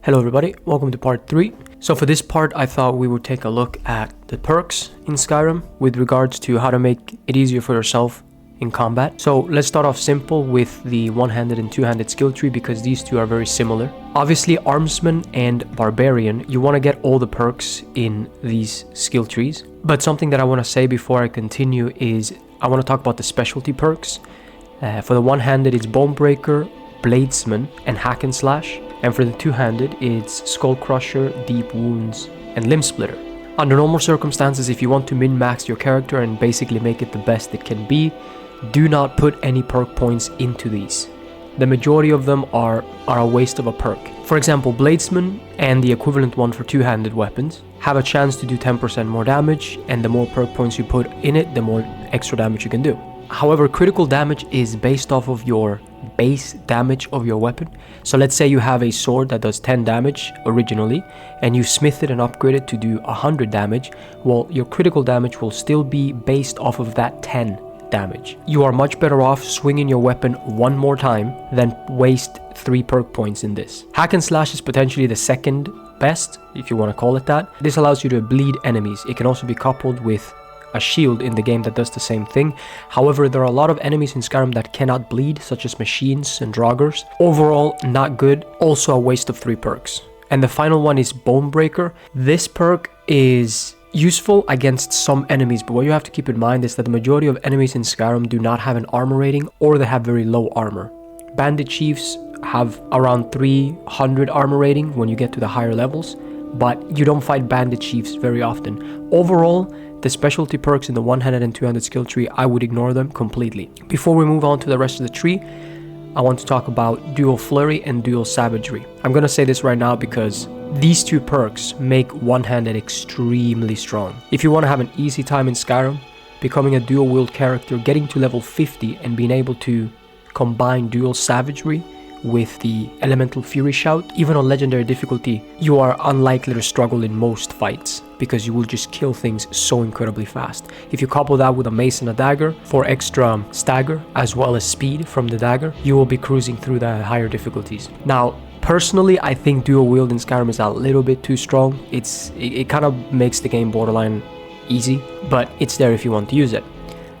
Hello everybody, welcome to part 3. So for this part I thought we would take a look at the perks in Skyrim with regards to how to make it easier for yourself in combat. So let's start off simple with the one-handed and two-handed skill tree because these two are very similar. Obviously Armsman and Barbarian, you want to get all the perks in these skill trees. But something that I want to say before I continue is I want to talk about the specialty perks. For the one-handed it's Bonebreaker, Bladesman and Hack and Slash. And for the two-handed, it's Skull Crusher, Deep Wounds, and Limb Splitter. Under normal circumstances, if you want to min-max your character and basically make it the best it can be, do not put any perk points into these. The majority of them are a waste of a perk. For example, Bladesman and the equivalent one for two-handed weapons have a chance to do 10% more damage, and the more perk points you put in it, the more extra damage you can do. However, critical damage is based off of your base damage of your weapon. So let's say you have a sword that does 10 damage originally and you smith it and upgrade it to do 100 damage. Well, your critical damage will still be based off of that 10 damage. You are much better off swinging your weapon one more time than waste 3 perk points in this. Hack and Slash is potentially the second best, if you want to call it that. This allows you to bleed enemies. It can also be coupled with a shield in the game that does the same thing. However, there are a lot of enemies in Skyrim that cannot bleed, such as machines and draugrs. Overall, not good. Also a waste of 3 perks. And the final one is Bonebreaker. This perk is useful against some enemies, but what you have to keep in mind is that the majority of enemies in Skyrim do not have an armor rating or they have very low armor. Bandit Chiefs have around 300 armor rating when you get to the higher levels, but you don't fight Bandit Chiefs very often. Overall, the specialty perks in the one-handed and two-handed skill tree, I would ignore them completely. Before we move on to the rest of the tree, I want to talk about Dual Flurry and Dual Savagery. I'm going to say this right now because these two perks make one-handed extremely strong. If you want to have an easy time in Skyrim, becoming a dual-wield character, getting to level 50 and being able to combine Dual Savagery with the Elemental Fury Shout, even on legendary difficulty, you are unlikely to struggle in most fights because you will just kill things so incredibly fast. If you couple that with a mace and a dagger for extra stagger as well as speed from the dagger, you will be cruising through the higher difficulties. Now, personally, I think dual wield in Skyrim is a little bit too strong. It kind of makes the game borderline easy, but it's there if you want to use it.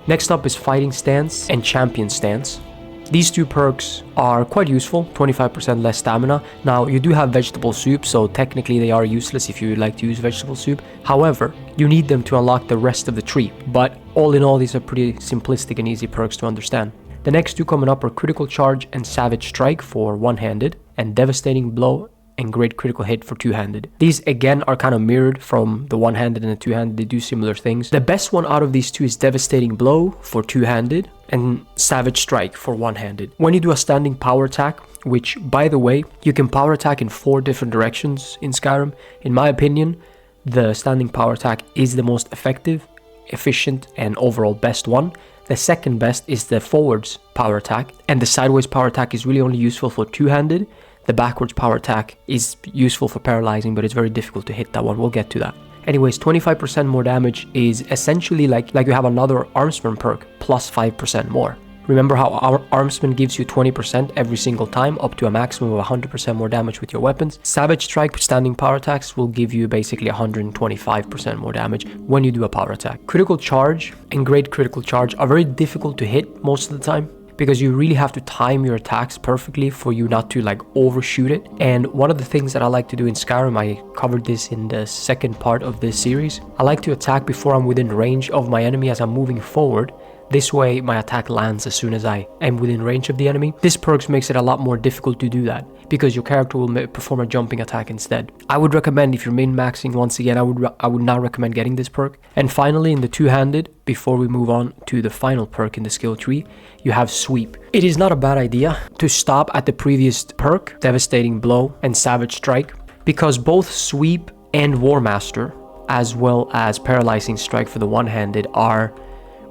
Next up is Fighting Stance and Champion Stance. These two perks are quite useful, 25% less stamina. Now, you do have vegetable soup, so technically they are useless if you like to use vegetable soup. However, you need them to unlock the rest of the tree. But all in all, these are pretty simplistic and easy perks to understand. The next two coming up are Critical Charge and Savage Strike for one-handed, and Devastating Blow and Great Critical Hit for two-handed. These again are kind of mirrored from the one-handed and the two-handed. They do similar things. The best one out of these two is Devastating Blow for two-handed and Savage Strike for one-handed. When you do a standing power attack, which by the way, you can power attack in 4 different directions in Skyrim. In my opinion, the standing power attack is the most effective, efficient, and overall best one. The second best is the forwards power attack, and the sideways power attack is really only useful for two-handed. The backwards power attack is useful for paralyzing, but it's very difficult to hit that one. We'll get to that. Anyways, 25% more damage is essentially like you have another Armsman perk plus 5% more. Remember how our Armsman gives you 20% every single time, up to a maximum of 100% more damage with your weapons. Savage Strike with standing power attacks will give you basically 125% more damage when you do a power attack. Critical Charge and Great Critical Charge are very difficult to hit most of the time, because you really have to time your attacks perfectly for you not to overshoot it. And one of the things that I like to do in Skyrim, I covered this in the second part of this series, I like to attack before I'm within range of my enemy as I'm moving forward. This way my attack lands as soon as I am within range of the enemy. This perk makes it a lot more difficult to do that because your character will perform a jumping attack instead. I would recommend, if you're min-maxing, once again, I would not recommend getting this perk. And finally, in the two-handed, before we move on to the final perk in the skill tree, you have Sweep. It is not a bad idea to stop at the previous perk, Devastating Blow and Savage Strike, because both Sweep and War Master, as well as Paralyzing Strike for the one-handed, are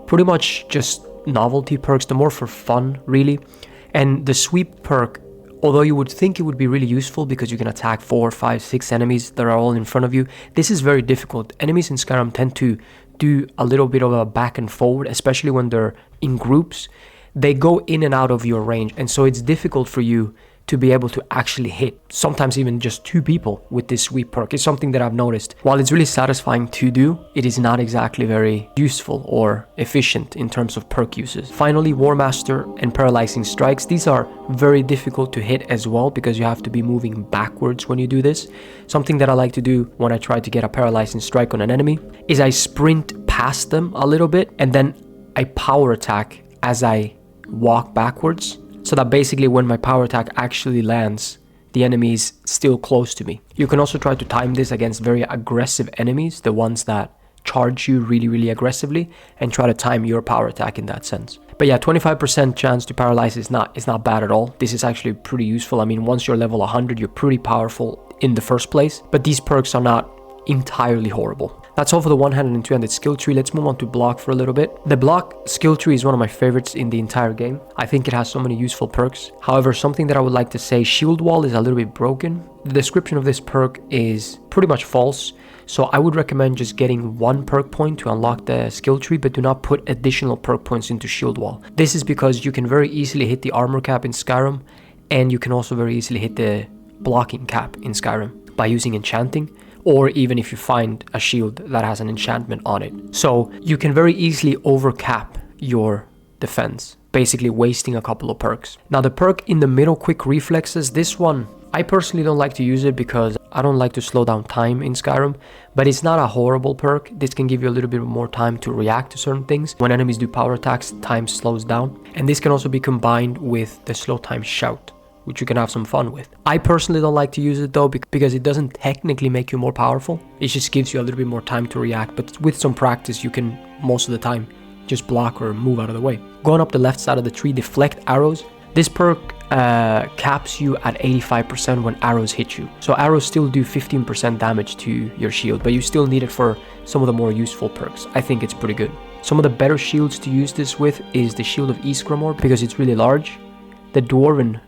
pretty much just novelty perks. They're more for fun, really. And the Sweep perk, although you would think it would be really useful because you can attack 4, 5, 6 enemies that are all in front of you, this is very difficult. Enemies in Skyrim tend to do a little bit of a back and forward, especially when they're in groups. They go in and out of your range, and so it's difficult for you to be able to actually hit, sometimes even just 2 people with this sweep perk. It's something that I've noticed. While it's really satisfying to do, it is not exactly very useful or efficient in terms of perk uses. Finally, War Master and Paralyzing Strikes. These are very difficult to hit as well because you have to be moving backwards when you do this. Something that I like to do when I try to get a Paralyzing Strike on an enemy is I sprint past them a little bit and then I power attack as I walk backwards, so that basically when my power attack actually lands, the enemy is still close to me. You can also try to time this against very aggressive enemies, the ones that charge you really aggressively, and try to time your power attack in that sense. But yeah, 25% chance to paralyze is not bad at all. This is actually pretty useful. I mean, once you're level 100, you're pretty powerful in the first place, but these perks are not entirely horrible. That's all for the one-handed and two-handed skill tree. Let's move on to block for a little bit. The block skill tree is one of my favorites in the entire game. I think it has so many useful perks. However, something that I would like to say, shield wall is a little bit broken. The description of this perk is pretty much false. So I would recommend just getting 1 perk point to unlock the skill tree, but do not put additional perk points into shield wall. This is because you can very easily hit the armor cap in Skyrim, and you can also very easily hit the blocking cap in Skyrim by using enchanting, or even if you find a shield that has an enchantment on it. So you can very easily overcap your defense, basically wasting a couple of perks. Now the perk in the middle, quick reflexes, this one, I personally don't like to use it because I don't like to slow down time in Skyrim, but it's not a horrible perk. This can give you a little bit more time to react to certain things. When enemies do power attacks, time slows down. And this can also be combined with the slow time shout, which you can have some fun with. I personally don't like to use it though, because it doesn't technically make you more powerful. It just gives you a little bit more time to react, but with some practice, you can most of the time just block or move out of the way. Going up the left side of the tree, deflect arrows. This perk caps you at 85% when arrows hit you. So arrows still do 15% damage to your shield, but you still need it for some of the more useful perks. I think it's pretty good. Some of the better shields to use this with is the Shield of Ysgramor, because it's really large. The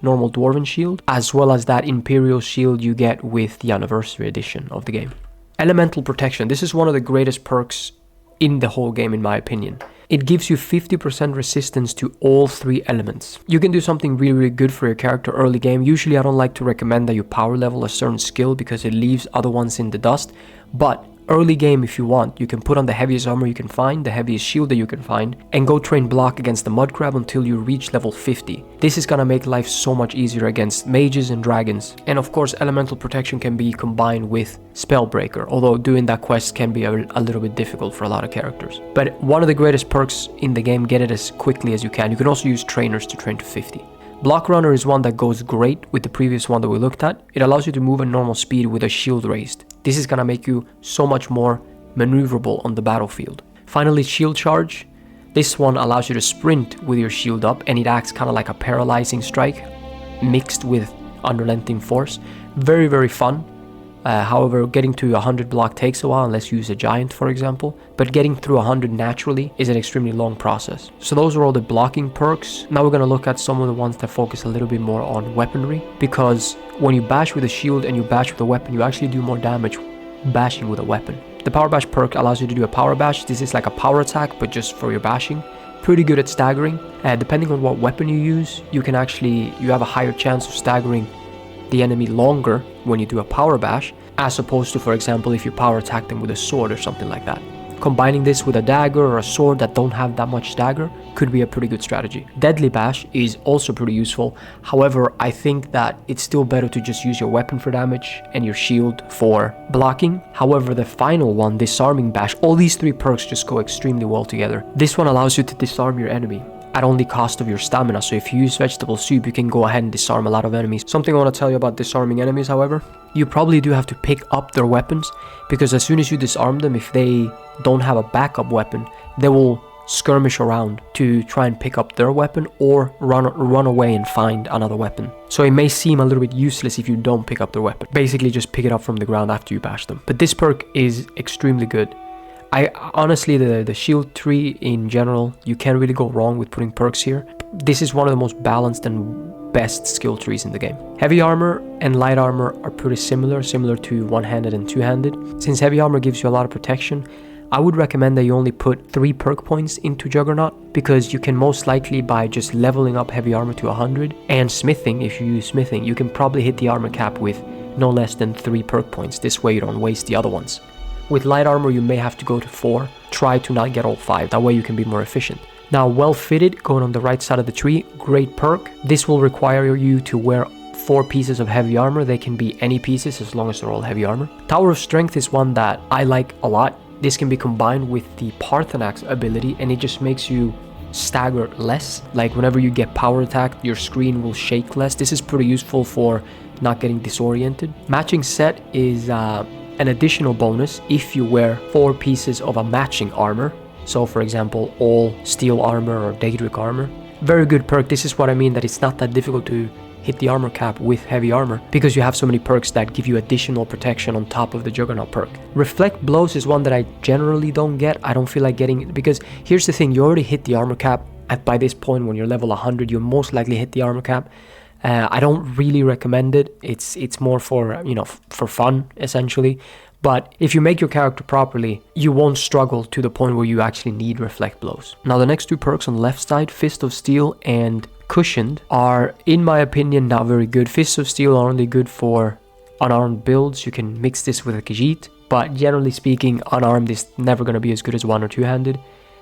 normal dwarven shield, as well as that imperial shield you get with the anniversary edition of the game. Elemental protection. This is one of the greatest perks in the whole game, in my opinion. It gives you 50% resistance to all 3 elements. You can do something really good for your character early game. Usually I don't like to recommend that you power level a certain skill because it leaves other ones in the dust, but early game, if you want, you can put on the heaviest armor you can find, the heaviest shield that you can find, and go train block against the mud crab until you reach level 50. This is gonna make life so much easier against mages and dragons. And of course, elemental protection can be combined with spellbreaker, although doing that quest can be a little bit difficult for a lot of characters. But one of the greatest perks in the game, get it as quickly as you can. You can also use trainers to train to 50. Block Runner is one that goes great with the previous one that we looked at. It allows you to move at normal speed with a shield raised. This is gonna make you so much more maneuverable on the battlefield. Finally, Shield Charge. This one allows you to sprint with your shield up, and it acts kind of like a paralyzing strike mixed with unrelenting force. Very fun. However, getting to 100 block takes a while unless you use a giant, for example. But getting through 100 naturally is an extremely long process. So those are all the blocking perks. Now we're going to look at some of the ones that focus a little bit more on weaponry. Because when you bash with a shield and you bash with a weapon, you actually do more damage bashing with a weapon. The Power Bash perk allows you to do a Power Bash. This is like a power attack, but just for your bashing. Pretty good at staggering. Depending on what weapon you use, you have a higher chance of staggering the enemy longer when you do a power bash, as opposed to, for example, if you power attack them with a sword or something like that. Combining this with a dagger or a sword that don't have that much stagger could be a pretty good strategy. Deadly Bash is also pretty useful. However, I think that it's still better to just use your weapon for damage and your shield for blocking. However, the final one, Disarming Bash, all these 3 perks just go extremely well together. This one allows you to disarm your enemy at only cost of your stamina. So if you use vegetable soup, you can go ahead and disarm a lot of enemies. Something I want to tell you about disarming enemies, however, you probably do have to pick up their weapons, because as soon as you disarm them, if they don't have a backup weapon, they will skirmish around to try and pick up their weapon or run away and find another weapon. So it may seem a little bit useless if you don't pick up their weapon. Basically just pick it up from the ground after you bash them. But this perk is extremely good. Honestly, the shield tree in general, you can't really go wrong with putting perks here. This is one of the most balanced and best skill trees in the game. Heavy armor and light armor are pretty similar to one-handed and two-handed. Since heavy armor gives you a lot of protection, I would recommend that you only put 3 perk points into Juggernaut, because you can most likely, by just leveling up heavy armor to 100 and smithing, if you use smithing, you can probably hit the armor cap with no less than 3 perk points. This way you don't waste the other ones. With light armor, you may have to go to 4. Try to not get all 5, that way you can be more efficient. Now, well fitted, going on the right side of the tree, great perk. This will require you to wear 4 pieces of heavy armor. They can be any pieces as long as they're all heavy armor. Tower of Strength is one that I like a lot. This can be combined with the Parthenax ability, and it just makes you stagger less. Like whenever you get power attacked, your screen will shake less. This is pretty useful for not getting disoriented. Matching set is an additional bonus if you wear 4 pieces of a matching armor. So for example, all steel armor or Daedric armor. Very good perk. This is what I mean, that it's not that difficult to hit the armor cap with heavy armor, because you have so many perks that give you additional protection on top of the Juggernaut perk. Reflect blows is one that I generally don't get. I don't feel like getting it, because here's the thing, you already hit the armor cap. By this point, when you're level 100, you most likely hit the armor cap. I don't really recommend it. It's more for, you know, for fun essentially. But if you make your character properly, you won't struggle to the point where you actually need reflect blows. Now the next 2 perks on the left side, Fist of Steel and Cushioned, are in my opinion not very good. Fist of Steel are only good for unarmed builds. You can mix this with a Khajiit, but generally speaking, unarmed is never going to be as good as 1 or 2-handed.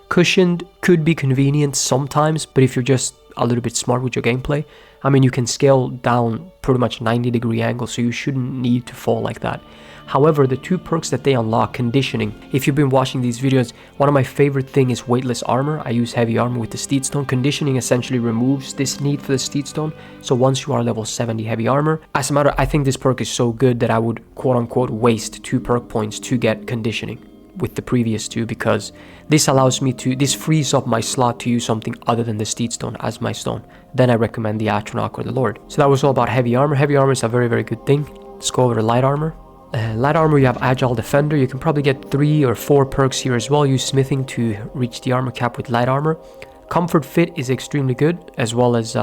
Cushioned could be convenient sometimes, but if you're just a little bit smart with your gameplay, I mean, you can scale down pretty much 90-degree angle, so you shouldn't need to fall like that. However, the 2 perks that they unlock, Conditioning. If you've been watching these videos, one of my favorite thing is weightless armor. I use heavy armor with the Steedstone. Conditioning essentially removes this need for the Steedstone. So once you are level 70 heavy armor, as a matter, I think this perk is so good that I would quote unquote waste 2 perk points to get Conditioning with the previous 2, because this allows me to, this frees up my slot to use something other than the Steedstone as my stone. Then I recommend the Atronach or the Lord. So that was all about heavy armor. Heavy armor is a very, very good thing. Let's go over to light armor. Light armor, you have Agile Defender. You can probably get 3 or 4 perks here as well. Use smithing to reach the armor cap with light armor. Comfort Fit is extremely good, as well as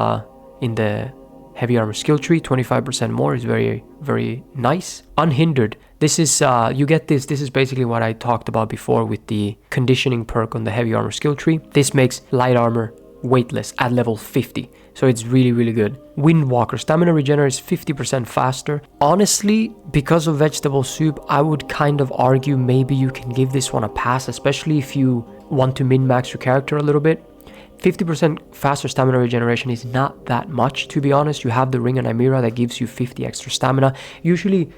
in the heavy armor skill tree. 25% more is very, very nice. Unhindered. This is, you get this. This is basically what I talked about before with the Conditioning perk on the heavy armor skill tree. This makes light armor weightless at level 50. So it's really, really good. Windwalker, stamina regenerates 50% faster. Honestly, because of vegetable soup, I would kind of argue maybe you can give this one a pass, especially if you want to min-max your character a little bit. 50% faster stamina regeneration is not that much, to be honest. You have the Ring of Nymeria that gives you 50 extra stamina. Usually,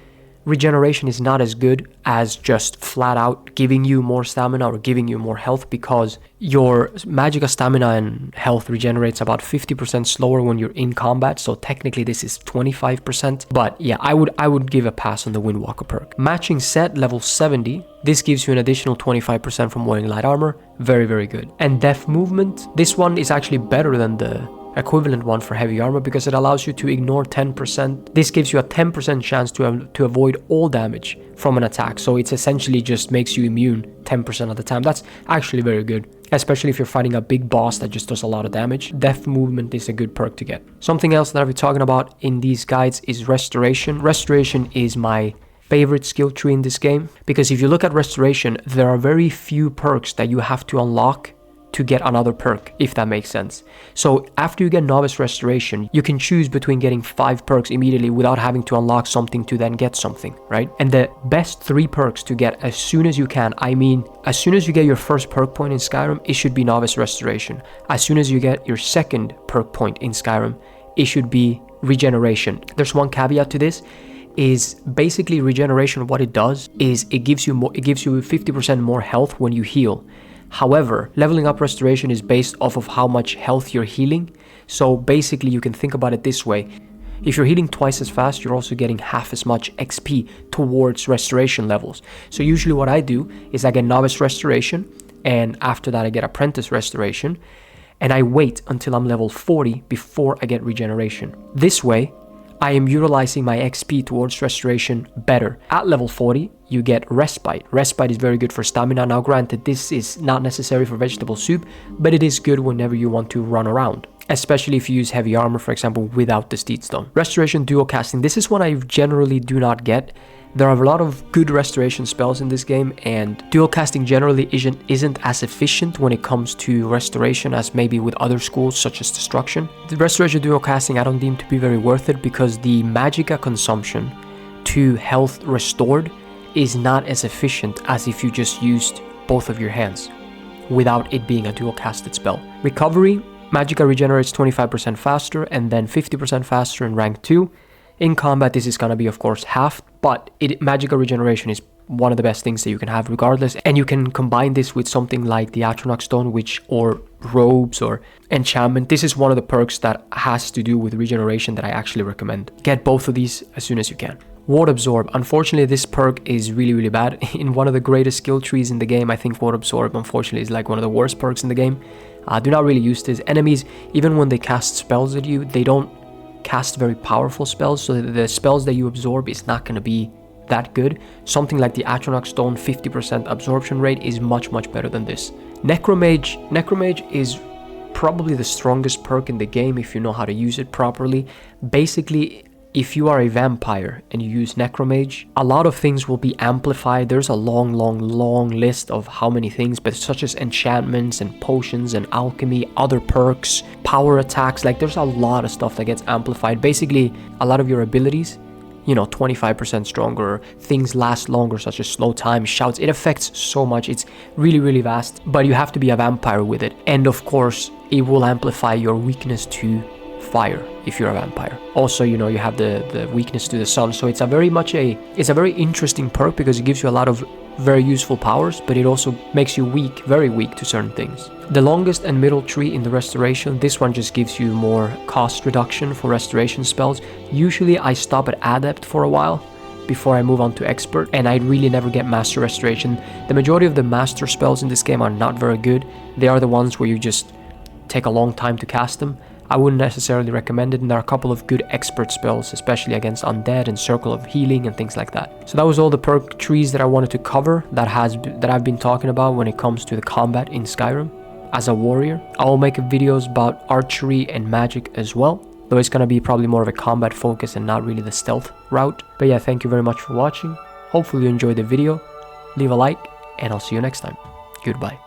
regeneration is not as good as just flat out giving you more stamina or giving you more health, because your Magicka stamina and health regenerates about 50% slower when you're in combat. So technically this is 25%. But yeah, I would give a pass on the Windwalker perk. Matching set, level 70. This gives you an additional 25% from wearing light armor. Very, very good. And Death Movement. This one is actually better than the equivalent one for heavy armor, because it allows you to ignore 10%. This gives you a 10% chance to avoid all damage from an attack. So it's essentially just makes you immune 10% of the time. That's actually very good, especially if you're fighting a big boss that just does a lot of damage. Death Movement is a good perk to get. Something else that I'll be talking about in these guides is Restoration. Restoration is my favorite skill tree in this game, because if you look at Restoration, there are very few perks that you have to unlock to get another perk, if that makes sense. So after you get Novice Restoration, you can choose between getting 5 perks immediately without having to unlock something to then get something, right? And the best 3 perks to get as soon as you can, I mean, as soon as you get your first perk point in Skyrim, it should be Novice Restoration. As soon as you get your second perk point in Skyrim, it should be Regeneration. There's one caveat to this, is basically Regeneration, what it does is it gives you 50% more health when you heal. However, leveling up Restoration is based off of how much health you're healing. So basically you can think about it this way. If you're healing twice as fast, you're also getting half as much XP towards Restoration levels. So usually what I do is I get Novice Restoration, and after that I get Apprentice Restoration, and I wait until I'm level 40 before I get Regeneration. This way, I am utilizing my XP towards Restoration better. At level 40, you get Respite. Respite is very good for stamina. Now granted, this is not necessary for vegetable soup, but it is good whenever you want to run around, especially if you use heavy armor, for example, without the Steedstone. Restoration Dual Casting. This is one I generally do not get. There are a lot of good restoration spells in this game, and dual casting generally isn't as efficient when it comes to restoration as maybe with other schools such as destruction. The restoration dual casting I don't deem to be very worth it because the magicka consumption to health restored is not as efficient as if you just used both of your hands without it being a dual casted spell. Recovery, magicka regenerates 25% faster and then 50% faster in rank 2. In combat, this is going to be, of course, halved, but magicka regeneration is one of the best things that you can have regardless. And you can combine this with something like the Atronach Stone, or robes or enchantment. This is one of the perks that has to do with regeneration that I actually recommend. Get both of these as soon as you can. Ward Absorb. Unfortunately, this perk is really, really bad. In one of the greatest skill trees in the game, I think Ward Absorb, unfortunately, is like one of the worst perks in the game. Do not really use this. Enemies, even when they cast spells at you, they don't cast very powerful spells, so the spells that you absorb is not going to be that good. Something like the Atronach Stone 50% absorption rate is much better than this. Necromage is probably the strongest perk in the game if you know how to use it properly. Basically, if you are a vampire and you use Necromage, a lot of things will be amplified. There's a long list of how many things, but such as enchantments and potions and alchemy, other perks, power attacks, like there's a lot of stuff that gets amplified. Basically, a lot of your abilities, 25% stronger, things last longer, such as slow time, shouts. It affects so much. It's really vast, but you have to be a vampire with it. And of course, it will amplify your weakness to fire if you're a vampire. Also, you have the weakness to the sun, so it's a very interesting perk because it gives you a lot of very useful powers, but it also makes you very weak to certain things. The longest and middle tree in the restoration, this one just gives you more cost reduction for restoration spells. Usually I stop at adept for a while before I move on to expert, and I really never get master restoration. The majority of the master spells in this game are not very good. They are the ones where you just take a long time to cast them. I wouldn't necessarily recommend it, and there are a couple of good expert spells, especially against undead and circle of healing and things like that. So that was all the perk trees that I wanted to cover that I've been talking about when it comes to the combat in Skyrim as a warrior. I will make videos about archery and magic as well, though it's going to be probably more of a combat focus and not really the stealth route. But yeah, thank you very much for watching. Hopefully you enjoyed the video. Leave a like, and I'll see you next time. Goodbye.